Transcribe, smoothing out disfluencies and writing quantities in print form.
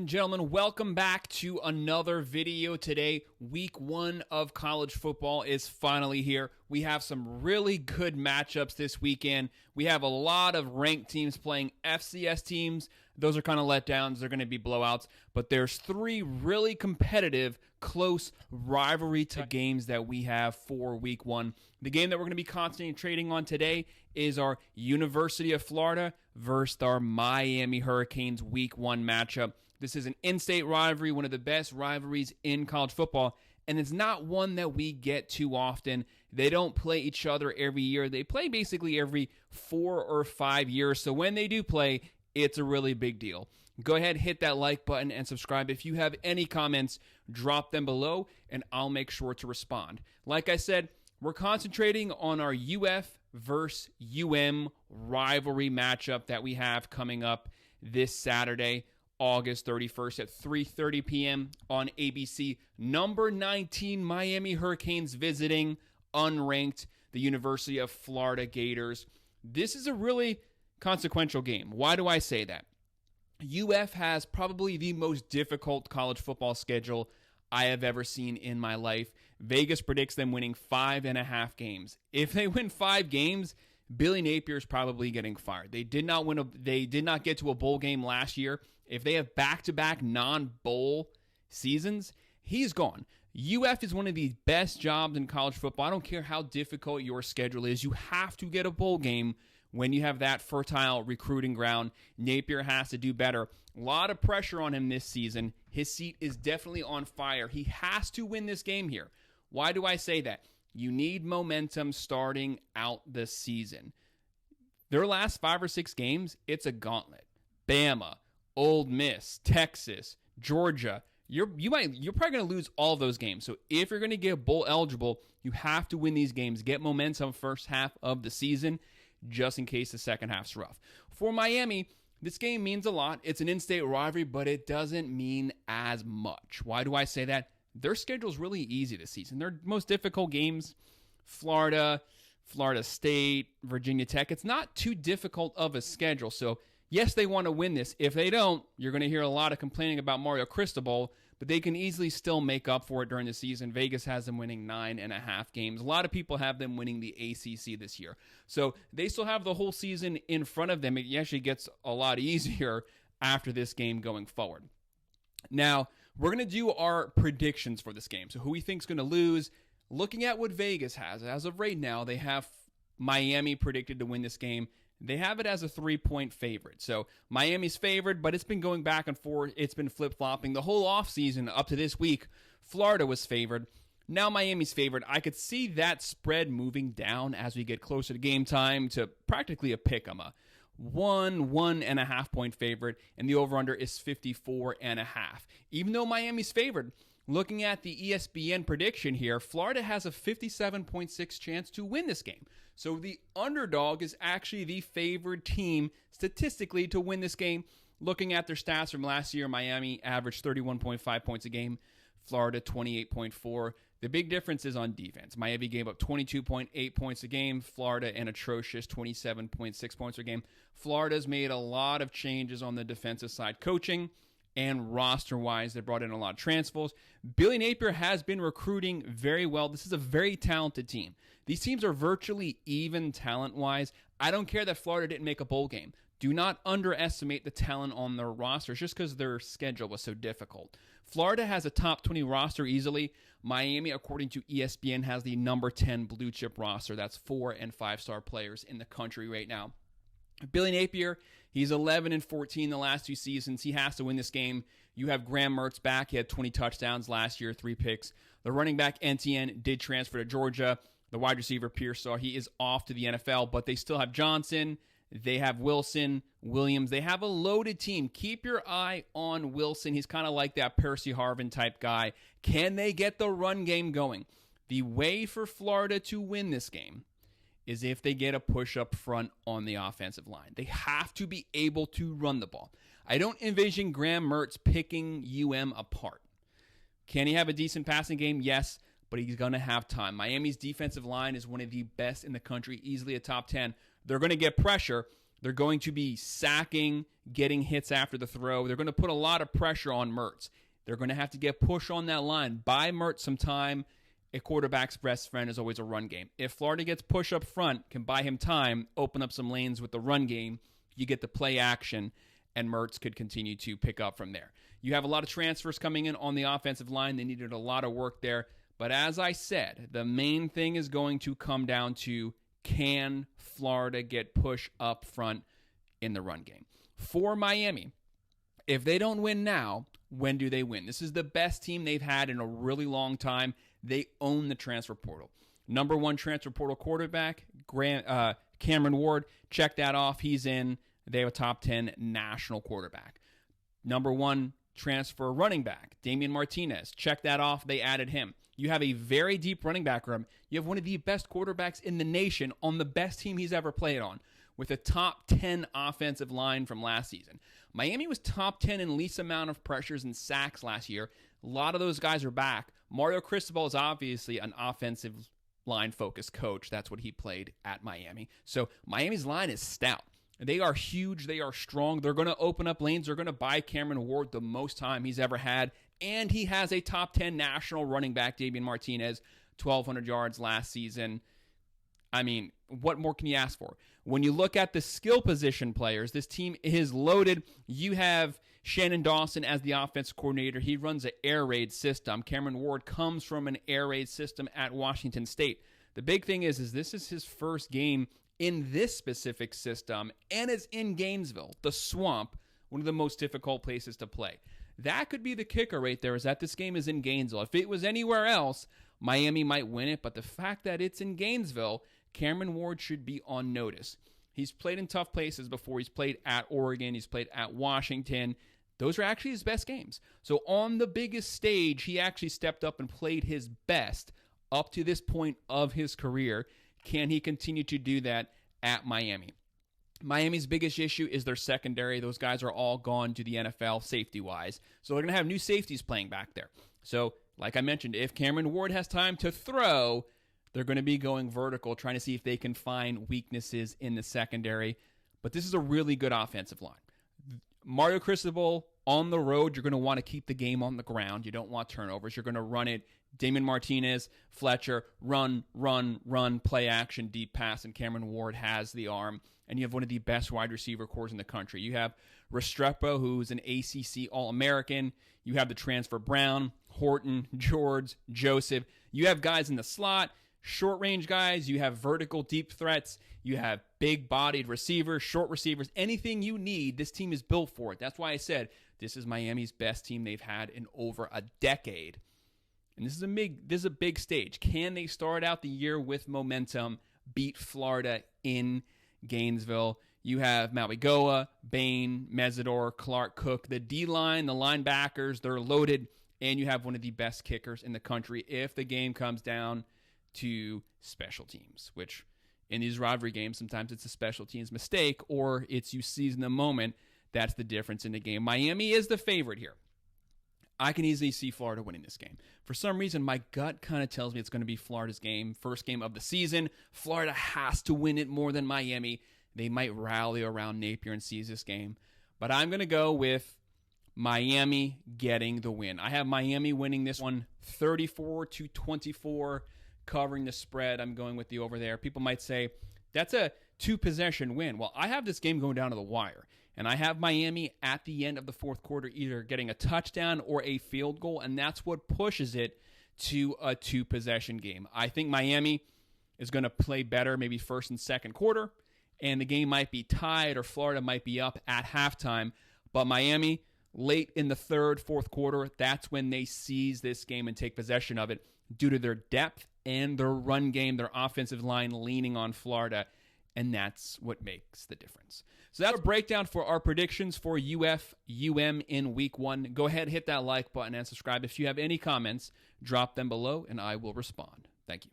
and gentlemen, welcome back to another video today. Week 1 of college football is finally here. We have some really good matchups this weekend. We have a lot of ranked teams playing FCS teams. Those are kind of letdowns. They're going to be blowouts. But there's 3 really competitive, close rivalry to games that we have for week 1. The game that we're going to be concentrating on today is our University of Florida versus our Miami Hurricanes week 1 matchup. This is an in-state rivalry, one of the best rivalries in college football, and it's not one that we get too often. They don't play each other every year. They play basically every 4 or 5 years, so when they do play, it's a really big deal. Go ahead, hit that like button and subscribe. If you have any comments, drop them below, and I'll make sure to respond. Like I said, we're concentrating on our UF versus UM rivalry matchup that we have coming up this Saturday, August 31st at 3:30 p.m. on ABC. Number 19 Miami Hurricanes visiting unranked the University of Florida Gators. This is a really consequential game. Why do I say that? UF has probably the most difficult college football schedule I have ever seen in my life. Vegas predicts them winning 5.5 games. If they win 5 games, Billy Napier is probably getting fired. They did not get to a bowl game last year. If they have back-to-back non-bowl seasons, he's gone. UF is one of the best jobs in college football. I don't care how difficult your schedule is. You have to get a bowl game when you have that fertile recruiting ground. Napier has to do better. A lot of pressure on him this season. His seat is definitely on fire. He has to win this game here. Why do I say that? You need momentum starting out the season. Their last 5 or 6 games, it's a gauntlet. Bama, Ole Miss, Texas, Georgia. You're probably going to lose all of those games. So if you're going to get bowl eligible, you have to win these games. Get momentum first half of the season, just in case the second half's rough. For Miami, this game means a lot. It's an in-state rivalry, but it doesn't mean as much. Why do I say that? Their schedule's really easy this season. Their most difficult games, Florida, Florida State, Virginia Tech. It's not too difficult of a schedule. So, yes, they want to win this. If they don't, you're going to hear a lot of complaining about Mario Cristobal, but they can easily still make up for it during the season. Vegas has them winning 9.5 games. A lot of people have them winning the ACC this year. So they still have the whole season in front of them. It actually gets a lot easier after this game going forward. Now, we're going to do our predictions for this game. So who we think is going to lose. Looking at what Vegas has, as of right now, they have Miami predicted to win this game. They have it as a 3-point favorite. So Miami's favored, but it's been going back and forth. It's been flip-flopping. The whole offseason up to this week, Florida was favored. Now Miami's favored. I could see that spread moving down as we get closer to game time to practically a pick-em. 1.5 point favorite, and the over-under is 54.5. Even though Miami's favored, looking at the ESPN prediction here, Florida has a 57.6 chance to win this game. So the underdog is actually the favored team statistically to win this game. Looking at their stats from last year, Miami averaged 31.5 points a game, Florida 28.4. The big difference is on defense. Miami gave up 22.8 points a game. Florida an atrocious 27.6 points a game. Florida's made a lot of changes on the defensive side, coaching and roster-wise. They brought in a lot of transfers. Billy Napier has been recruiting very well. This is a very talented team. These teams are virtually even talent-wise. I don't care that Florida didn't make a bowl game. Do not underestimate the talent on their rosters just because their schedule was so difficult. Florida has a top 20 roster easily. Miami, according to ESPN, has the number 10 blue chip roster. That's 4- and 5-star players in the country right now. Billy Napier, he's 11-14 the last 2 seasons. He has to win this game. You have Graham Mertz back. He had 20 touchdowns last year, 3 picks. The running back, Etienne, did transfer to Georgia. The wide receiver, Pearsall, he is off to the NFL, but they still have Johnson. They have Wilson, Williams. They have a loaded team. Keep your eye on Wilson. He's kind of like that Percy Harvin type guy. Can they get the run game going? The way for Florida to win this game is if they get a push up front on the offensive line. They have to be able to run the ball. I don't envision Graham Mertz picking apart. Can he have a decent passing game? Yes, but he's going to have time. Miami's defensive line is one of the best in the country, easily a top 10. They're going to get pressure, They're going to be sacking, getting hits after the throw. They're going to put a lot of pressure on Mertz. They're going to have to get push on that line. Buy Mertz some time. A quarterback's best friend is always a run game. If Florida gets push up front, can buy him time, open up some lanes with the run game, you get the play action, and Mertz could continue to pick up from there. You have a lot of transfers coming in on the offensive line. They needed a lot of work there. But as I said, the main thing is going to come down to, can Florida get push up front in the run game? For Miami, if they don't win now, when do they win? This is the best team they've had in a really long time. They own the transfer portal. Number one transfer portal quarterback, Cameron Ward. Check that off. He's in. They have a top 10 national quarterback. Number one transfer running back, Damian Martinez. Check that off. They added him. You have a very deep running back room. You have one of the best quarterbacks in the nation on the best team he's ever played on, with a top 10 offensive line from last season. Miami was top 10 in least amount of pressures and sacks last year. A lot of those guys are back. Mario Cristobal is obviously an offensive line-focused coach. That's what he played at Miami. So Miami's line is stout. They are huge. They are strong. They're going to open up lanes. They're going to buy Cameron Ward the most time he's ever had. And he has a top 10 national running back, Damian Martinez, 1,200 yards last season. I mean, what more can you ask for? When you look at the skill position players, this team is loaded. You have Shannon Dawson as the offensive coordinator. He runs an air raid system. Cameron Ward comes from an air raid system at Washington State. The big thing is this is his first game in this specific system, and it's in Gainesville, the swamp, one of the most difficult places to play. That could be the kicker right there, is that this game is in Gainesville. If it was anywhere else, Miami might win it, but the fact that it's in Gainesville, Cameron Ward should be on notice. He's played in tough places before. He's played at Oregon. He's played at Washington. Those are actually his best games. So on the biggest stage, he actually stepped up and played his best up to this point of his career. Can he continue to do that at Miami? Miami's biggest issue is their secondary. Those guys are all gone to the NFL safety-wise. So they're going to have new safeties playing back there. So, like I mentioned, if Cameron Ward has time to throw, they're going to be going vertical, trying to see if they can find weaknesses in the secondary. But this is a really good offensive line. Mario Cristobal, on the road, you're going to want to keep the game on the ground. You don't want turnovers. You're going to run it. Damian Martinez, Fletcher, run, play action, deep pass, and Cameron Ward has the arm. And you have one of the best wide receiver cores in the country. You have Restrepo, who's an ACC All-American. You have the transfer Brown, Horton, George, Joseph. You have guys in the slot, short-range guys. You have vertical deep threats. You have big-bodied receivers, short receivers. Anything you need, this team is built for it. That's why I said this is Miami's best team they've had in over a decade. And this is a big stage. Can they start out the year with momentum, beat Florida in Gainesville? You have Mauigoa, Bain, Mesidor, Clark, Cook. The D-line, the linebackers, they're loaded. And you have one of the best kickers in the country if the game comes down to special teams, which in these rivalry games, sometimes it's a special teams mistake or it's you seize in the moment. That's the difference in the game. Miami is the favorite here. I can easily see Florida winning this game. For some reason, my gut kind of tells me it's going to be Florida's game. First game of the season. Florida has to win it more than Miami. They might rally around Napier and seize this game. But I'm going to go with Miami getting the win. I have Miami winning this one 34-24, covering the spread. I'm going with the over there. People might say, that's a 2-possession win. Well, I have this game going down to the wire. And I have Miami at the end of the fourth quarter either getting a touchdown or a field goal, and that's what pushes it to a 2-possession game. I think Miami is going to play better maybe first and second quarter, and the game might be tied or Florida might be up at halftime. But Miami, late in the third, fourth quarter, that's when they seize this game and take possession of it due to their depth and their run game, their offensive line leaning on Florida. And that's what makes the difference. So that's a breakdown for our predictions for UF-UM in Week 1. Go ahead, hit that like button, and subscribe. If you have any comments, drop them below, and I will respond. Thank you.